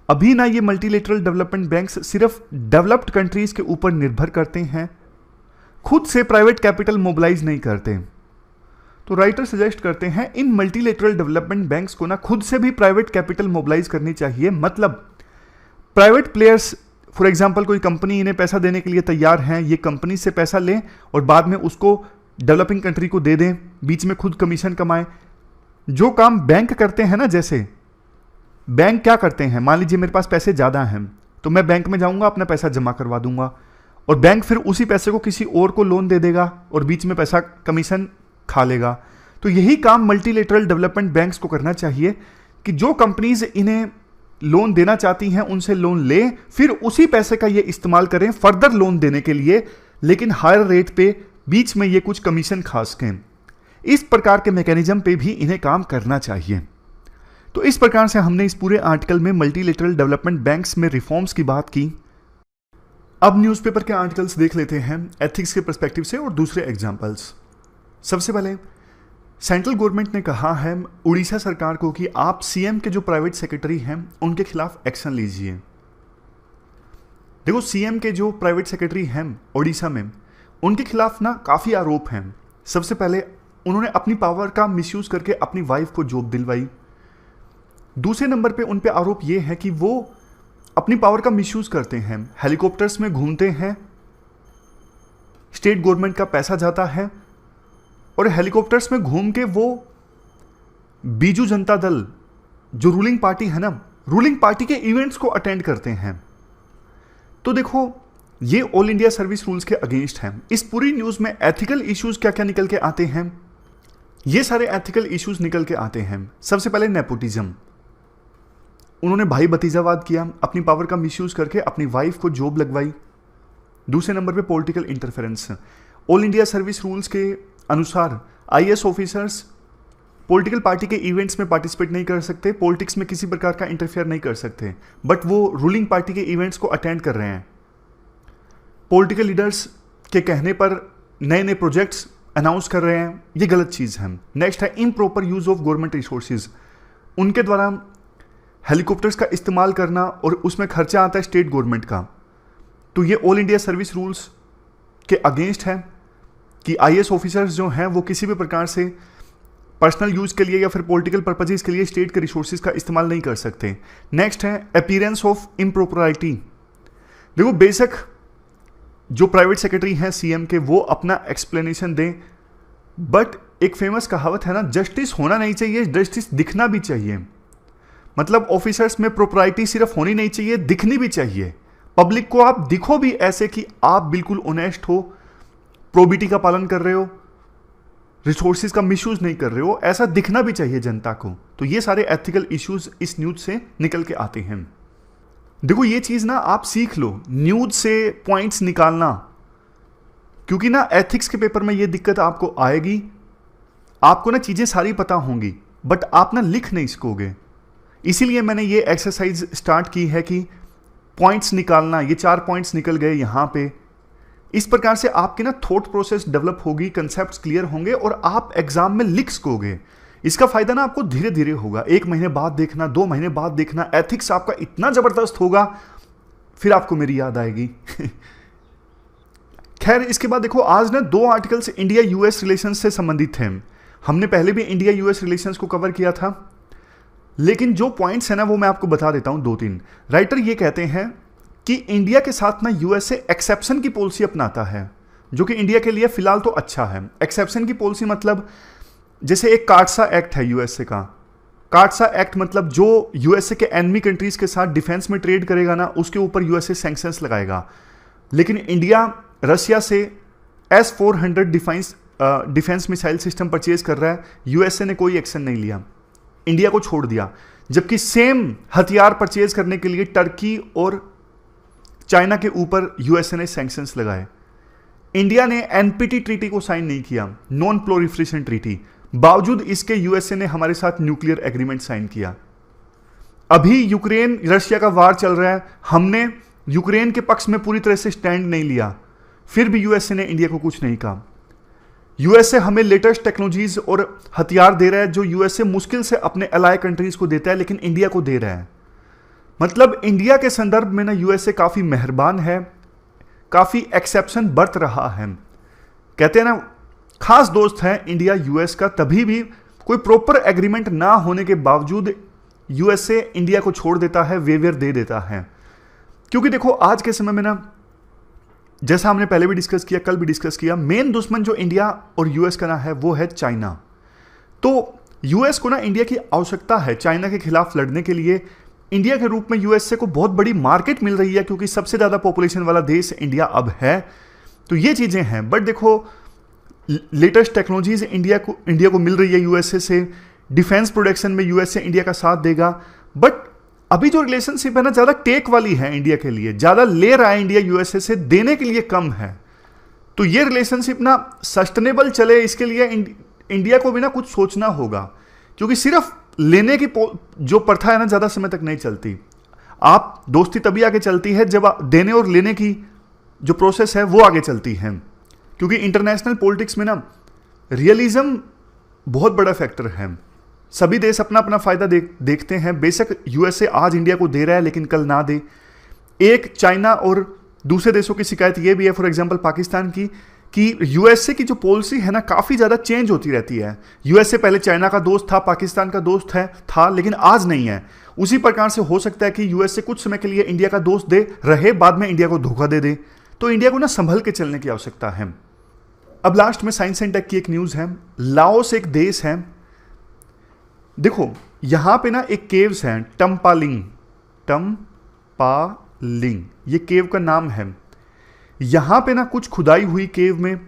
Speaker 1: अभी ना ये मल्टीलेटरल डेवलपमेंट बैंक्स सिर्फ डेवलप्ड कंट्रीज के ऊपर निर्भर करते हैं, खुद से प्राइवेट कैपिटल मोबिलाइज नहीं करते। तो राइटर सजेस्ट करते हैं इन मल्टीलेटरल डेवलपमेंट बैंक्स को ना खुद से भी प्राइवेट कैपिटल मोबिलाइज करनी चाहिए। मतलब प्राइवेट प्लेयर्स, फॉर एग्जांपल कोई कंपनी इन्हें पैसा देने के लिए तैयार हैं, ये कंपनी से पैसा लें और बाद में उसको डेवलपिंग कंट्री को दे दें, बीच में खुद कमीशन कमाएं। जो काम बैंक करते हैं ना, जैसे बैंक क्या करते हैं, मान लीजिए मेरे पास पैसे ज़्यादा हैं तो मैं बैंक में जाऊंगा, अपना पैसा जमा करवा दूंगा और बैंक फिर उसी पैसे को किसी और को लोन दे देगा और बीच में पैसा कमीशन खा लेगा। तो यही काम मल्टीलेटरल डेवलपमेंट बैंक्स को करना चाहिए कि जो कंपनीज इन्हें लोन देना चाहती हैं उनसे लोन लें, फिर उसी पैसे का ये इस्तेमाल करें फर्दर लोन देने के लिए, लेकिन हायर रेट पे बीच में ये कुछ कमीशन खा सकें। इस प्रकार के मैकेनिज्म पे भी इन्हें काम करना चाहिए। तो इस प्रकार से हमने इस पूरे आर्टिकल में मल्टीलेटरल डेवलपमेंट बैंक्स में रिफॉर्म्स की बात की। अब न्यूज़पेपर के आर्टिकल्स देख लेते हैं एथिक्स के पर्सपेक्टिव से और दूसरे एग्जाम्पल्स। सबसे पहले सेंट्रल गवर्नमेंट ने कहा है उड़ीसा सरकार को कि आप CM के जो प्राइवेट सेक्रेटरी हैं उनके खिलाफ एक्शन लीजिए। देखो CM के जो प्राइवेट सेक्रेटरी हैं उड़ीसा में, उनके खिलाफ ना काफ़ी आरोप हैं। सबसे पहले उन्होंने अपनी पावर का मिसयूज करके अपनी वाइफ को जॉब दिलवाई। दूसरे नंबर पे उन पे आरोप ये है कि वो अपनी पावर का मिसयूज करते हैं, हेलीकॉप्टर्स में घूमते हैं, स्टेट गवर्नमेंट का पैसा जाता है और हेलीकॉप्टर्स में घूम के वो बीजू जनता दल जो रूलिंग पार्टी है ना, रूलिंग पार्टी के इवेंट्स को अटेंड करते हैं। तो देखो ये ऑल इंडिया सर्विस रूल्स के अगेंस्ट हैं। इस पूरी न्यूज़ में एथिकल इश्यूज क्या क्या निकल के आते हैं, ये सारे एथिकल इश्यूज निकल के आते हैं। सबसे पहले नेपोटिज्म, उन्होंने भाई भतीजावाद किया, अपनी पावर का मिसयूज करके अपनी वाइफ को जॉब लगवाई। दूसरे नंबर पे political interference, all India service rules के अनुसार IAS ऑफिसर्स पॉलिटिकल पार्टी के इवेंट्स में पार्टिसिपेट नहीं कर सकते, पॉलिटिक्स में किसी प्रकार का इंटरफेयर नहीं कर सकते, बट वो रूलिंग पार्टी के इवेंट्स को अटेंड कर रहे हैं। पॉलिटिकल लीडर्स के कहने पर नए नए प्रोजेक्ट्स अनाउंस कर रहे हैं, ये गलत चीज़ है। नेक्स्ट है improper use of government resources, उनके द्वारा हेलीकॉप्टर्स का इस्तेमाल करना और उसमें खर्चा आता है स्टेट गवर्नमेंट का, तो ये ऑल इंडिया सर्विस रूल्स के अगेंस्ट है कि आईएएस ऑफिसर्स जो हैं वो किसी भी प्रकार से पर्सनल यूज के लिए या फिर पॉलिटिकल पर्पजेस के लिए स्टेट के रिसोर्सेज का इस्तेमाल नहीं कर सकते। नेक्स्ट है अपीयरेंस ऑफ इम्प्रोपरिटी। देखो बेशक जो प्राइवेट सेक्रेटरी हैं सीएम के वो अपना एक्सप्लेनेशन दें, बट एक फेमस कहावत है ना, जस्टिस होना नहीं चाहिए, जस्टिस दिखना भी चाहिए। मतलब ऑफिसर्स में प्रोपराइटी सिर्फ होनी नहीं चाहिए, दिखनी भी चाहिए। पब्लिक को आप दिखो भी ऐसे कि आप बिल्कुल ऑनेस्ट हो, प्रोबिटी का पालन कर रहे हो, रिसोर्सेज का मिसयूज नहीं कर रहे हो, ऐसा दिखना भी चाहिए जनता को। तो ये सारे एथिकल इश्यूज इस न्यूज से निकल के आते हैं। देखो ये चीज ना आप सीख लो, न्यूज से पॉइंट्स निकालना, क्योंकि ना एथिक्स के पेपर में ये दिक्कत आपको आएगी। आपको ना चीजें सारी पता होंगी बट आप ना लिख नहीं सकोगे। इसीलिए मैंने ये एक्सरसाइज स्टार्ट की है कि पॉइंट्स निकालना। ये 4 पॉइंट्स निकल गए यहां पे। इस प्रकार से आपकी ना थॉट प्रोसेस डेवलप होगी, कंसेप्ट्स क्लियर होंगे और आप एग्जाम में लिख सकोगे। इसका फायदा ना आपको धीरे धीरे होगा, 1 महीने बाद देखना, 2 महीने बाद देखना। एथिक्स आपका इतना जबरदस्त होगा, फिर आपको मेरी याद आएगी। खैर इसके बाद देखो, आज ना 2 आर्टिकल्स इंडिया यूएस रिलेशन से संबंधित हैं। हमने पहले भी इंडिया यूएस रिलेशंस को कवर किया था, लेकिन जो पॉइंट्स है ना वो मैं आपको बता देता हूं 2-3। राइटर ये कहते हैं कि इंडिया के साथ ना यूएसए एक्सेप्शन की पॉलिसी अपनाता है, जो कि इंडिया के लिए फिलहाल तो अच्छा है। एक्सेप्शन की पॉलिसी मतलब जैसे एक कार्डसा एक्ट है यूएसए का। कार्डसा एक्ट मतलब जो यूएसए के एनिमी कंट्रीज के साथ डिफेंस में ट्रेड करेगा ना, उसके ऊपर यूएसए सैंक्शंस लगाएगा। लेकिन इंडिया रशिया से S-400 defence missile system purchase कर रहा है, यूएसए ने कोई एक्शन नहीं लिया, इंडिया को छोड़ दिया। जबकि सेम हथियार परचेज करने के लिए टर्की और चाइना के ऊपर यूएसए ने सैंक्शंस लगाए। इंडिया ने एनपीटी ट्रीटी को साइन नहीं किया, नॉन प्रोलिफरेशन ट्रीटी, बावजूद इसके यूएसए ने हमारे साथ न्यूक्लियर एग्रीमेंट साइन किया। अभी यूक्रेन रशिया का वार चल रहा है, हमने यूक्रेन के पक्ष में पूरी तरह से स्टैंड नहीं लिया, फिर भी यूएसए ने इंडिया को कुछ नहीं कहा। यूएसए हमें लेटेस्ट टेक्नोलॉजीज और हथियार दे रहा है जो यूएसए मुश्किल से अपने अलाय कंट्रीज को देता है, लेकिन इंडिया को दे रहा है। मतलब इंडिया के संदर्भ में ना यूएसए काफी मेहरबान है, काफी एक्सेप्शन बरत रहा है। कहते हैं ना खास दोस्त है इंडिया यूएस का, तभी भी कोई प्रॉपर एग्रीमेंट ना होने के बावजूद यूएसए इंडिया को छोड़ देता है, वेवियर दे देता है। क्योंकि देखो आज के समय में ना, जैसा हमने पहले भी डिस्कस किया, कल भी डिस्कस किया, मेन दुश्मन जो इंडिया और यूएस का ना है वो है चाइना। तो यूएस को ना इंडिया की आवश्यकता है चाइना के खिलाफ लड़ने के लिए। इंडिया के रूप में यूएसए को बहुत बड़ी मार्केट मिल रही है, क्योंकि सबसे ज्यादा पॉपुलेशन वाला देश इंडिया अब है। तो ये चीजें हैं। बट देखो लेटेस्ट टेक्नोलॉजीज इंडिया को मिल रही है यूएसए से, डिफेंस प्रोडक्शन में यूएसए इंडिया का साथ देगा। बट अभी जो रिलेशनशिप है ना ज्यादा टेक वाली है इंडिया के लिए, ज्यादा ले रहा है इंडिया यूएसए से, देने के लिए कम है। तो ये रिलेशनशिप ना सस्टेनेबल चले, इसके लिए इंडिया को भी ना कुछ सोचना होगा, क्योंकि सिर्फ लेने की जो प्रथा है ना ज्यादा समय तक नहीं चलती। आप दोस्ती तभी आगे चलती है जब देने और लेने की जो प्रोसेस है वो आगे चलती है। क्योंकि इंटरनेशनल पॉलिटिक्स में ना रियलिज्म बहुत बड़ा फैक्टर है। सभी देश अपना अपना फायदा देखते हैं। बेशक यूएसए आज इंडिया को दे रहा है, लेकिन कल ना दे। एक चाइना और दूसरे देशों की शिकायत यह भी है, फॉर एग्जांपल पाकिस्तान की, कि यूएसए की जो पॉलिसी है ना काफी ज्यादा चेंज होती रहती है। यूएसए पहले चाइना का दोस्त था, पाकिस्तान का दोस्त था, लेकिन आज नहीं है। उसी प्रकार से हो सकता है कि यूएसए कुछ समय के लिए इंडिया का दोस्त दे रहे, बाद में इंडिया को धोखा दे दे। तो इंडिया को ना संभल के चलने की आवश्यकता है। अब लास्ट में साइंस एंड टेक की एक न्यूज है। लाओस एक देश है। देखो यहां पे ना एक केव्स है, टम्पालिंग, ये केव का नाम है। यहां पे ना कुछ खुदाई हुई केव में,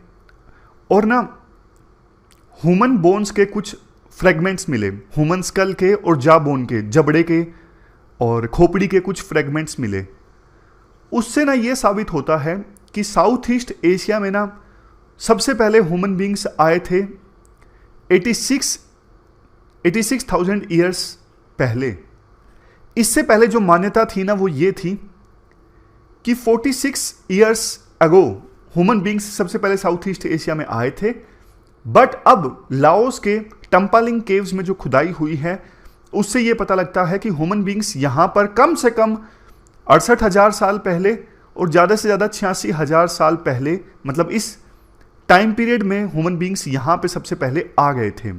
Speaker 1: और ना ह्यूमन बोन्स के कुछ फ्रेगमेंट्स मिले, ह्यूमन स्कल के और जा बोन के, जबड़े के और खोपड़ी के कुछ फ्रेगमेंट्स मिले। उससे ना ये साबित होता है कि साउथ ईस्ट एशिया में ना सबसे पहले ह्यूमन बींग्स आए थे 86,000 ईयर्स पहले। इससे पहले जो मान्यता थी ना वो ये थी कि 46 ईयर्स अगो ह्यूमन बींग्स सबसे पहले साउथ ईस्ट एशिया में आए थे। बट अब लाओस के टम्पालिंग केव्स में जो खुदाई हुई है, उससे ये पता लगता है कि ह्यूमन बींग्स यहाँ पर कम से कम 68,000 साल पहले और ज़्यादा से ज़्यादा 86,000 साल पहले, मतलब इस टाइम पीरियड में ह्यूमन बींग्स यहाँ पे सबसे पहले आ गए थे।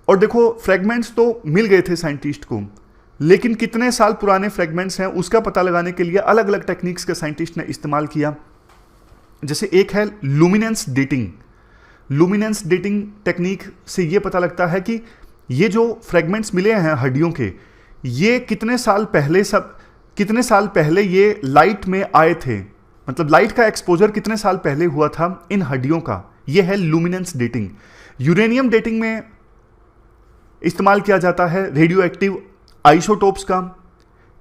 Speaker 1: और देखो फ्रेगमेंट्स तो मिल गए थे साइंटिस्ट को, लेकिन कितने साल पुराने फ्रेगमेंट्स हैं उसका पता लगाने के लिए अलग अलग टेक्निक्स का साइंटिस्ट ने इस्तेमाल किया। जैसे एक है luminous dating. Luminous dating technique से ये पता लगता है कि ये जो फ्रेगमेंट्स मिले हैं हड्डियों के, ये कितने साल पहले ये लाइट में आए थे, मतलब लाइट का एक्सपोजर कितने साल पहले हुआ था इन हड्डियों का। ये है लुमिनेंस डेटिंग। यूरेनियम डेटिंग में इस्तेमाल किया जाता है रेडियो एक्टिव आइसोटोप्स का,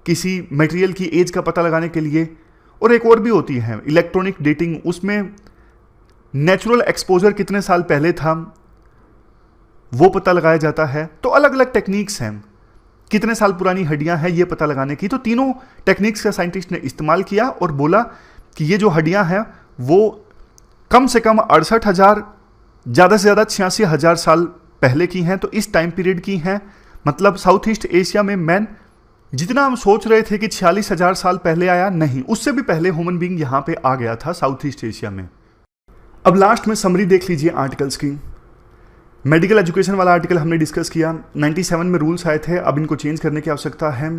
Speaker 1: किसी मटेरियल की एज का पता लगाने के लिए। और एक और भी होती है इलेक्ट्रॉनिक डेटिंग, उसमें नेचुरल एक्सपोजर कितने साल पहले था वो पता लगाया जाता है। तो अलग अलग टेक्निक्स हैं, कितने साल पुरानी हड्डियां हैं ये पता लगाने की। तो तीनों टेक्निक्स का साइंटिस्ट ने इस्तेमाल किया और बोला कि ये जो हड्डियां हैं वो कम से कम 68,000, ज़्यादा से ज़्यादा 86,000 साल पहले की हैं। तो इस टाइम पीरियड की हैं, मतलब साउथ ईस्ट एशिया में मैन, जितना हम सोच रहे थे कि 46,000 साल पहले आया, नहीं, उससे भी पहले ह्यूमन बीइंग यहाँ पे आ गया था साउथ ईस्ट एशिया में। अब लास्ट में समरी देख लीजिए आर्टिकल्स की। मेडिकल एजुकेशन वाला आर्टिकल हमने डिस्कस किया। 97 में रूल्स आए थे, अब इनको चेंज करने की आवश्यकता है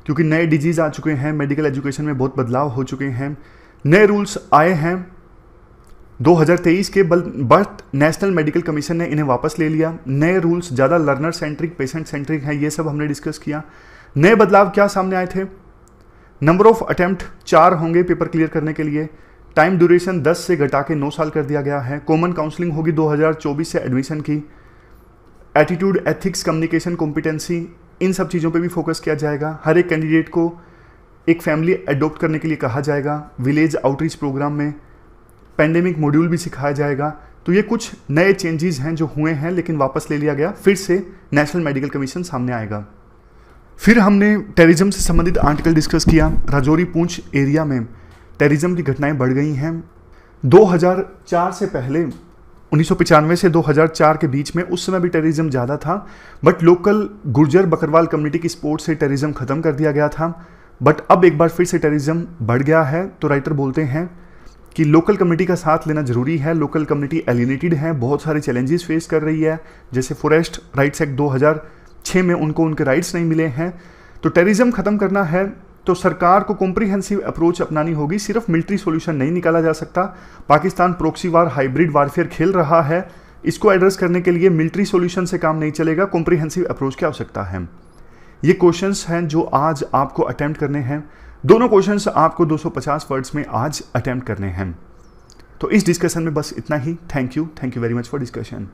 Speaker 1: क्योंकि नए डिजीज आ चुके हैं, मेडिकल एजुकेशन में बहुत बदलाव हो चुके हैं। नए रूल्स आए हैं 2023 के, बट नेशनल मेडिकल कमीशन ने इन्हें वापस ले लिया। नए रूल्स ज़्यादा लर्नर सेंट्रिक, पेशेंट सेंट्रिक हैं, ये सब हमने डिस्कस किया। नए बदलाव क्या सामने आए थे? नंबर ऑफ अटेम्प्ट 4 होंगे पेपर क्लियर करने के लिए। टाइम ड्यूरेशन 10 से घटा के 9 साल कर दिया गया है। कॉमन काउंसलिंग होगी 2024 से एडमिशन की। एटीट्यूड, एथिक्स, कम्युनिकेशन, कॉम्पिटेंसी, इन सब चीज़ों पे भी फोकस किया जाएगा। हर एक कैंडिडेट को एक फैमिली एडॉप्ट करने के लिए कहा जाएगा। विलेज आउटरीच प्रोग्राम में पेंडेमिक मॉड्यूल भी सिखाया जाएगा। तो ये कुछ नए चेंजेस हैं जो हुए हैं, लेकिन वापस ले लिया गया। फिर से नेशनल मेडिकल कमीशन सामने आएगा। फिर हमने टेररिज्म से संबंधित आर्टिकल डिस्कस किया। राजौरी पूंछ एरिया में टेररिज्म की घटनाएं बढ़ गई हैं। 2004 से पहले, 1995 से 2004 के बीच में, उस समय भी टेररिज्म ज़्यादा था, but local Gurjar Bakarwal community की सपोर्ट से टेररिज्म ख़त्म कर दिया गया था। बट अब एक बार फिर से टेररिज्म बढ़ गया है। तो राइटर बोलते हैं कि लोकल कम्युनिटी का साथ लेना जरूरी है। लोकल कम्युनिटी एलिनेटेड है, बहुत सारे चैलेंजेस फेस कर रही है, जैसे फॉरेस्ट राइट्स एक्ट 2006 में उनको उनके राइट्स नहीं मिले हैं। तो टेररिज्म ख़त्म करना है तो सरकार को कॉम्प्रिहेंसिव अप्रोच अपनानी होगी। सिर्फ मिलिट्री सॉल्यूशन नहीं निकाला जा सकता। पाकिस्तान प्रॉक्सी वार, हाइब्रिड वारफेयर खेल रहा है, इसको एड्रेस करने के लिए मिलिट्री सॉल्यूशन से काम नहीं चलेगा, कॉम्प्रिहेंसिव अप्रोच की आवश्यकता है। ये क्वेश्चंस हैं जो आज आपको अटेम्प्ट करने हैं। दोनों क्वेश्चंस आपको 250 वर्ड्स में आज अटेम्प्ट करने हैं। तो इस डिस्कशन में बस इतना ही। Thank you very much for discussion.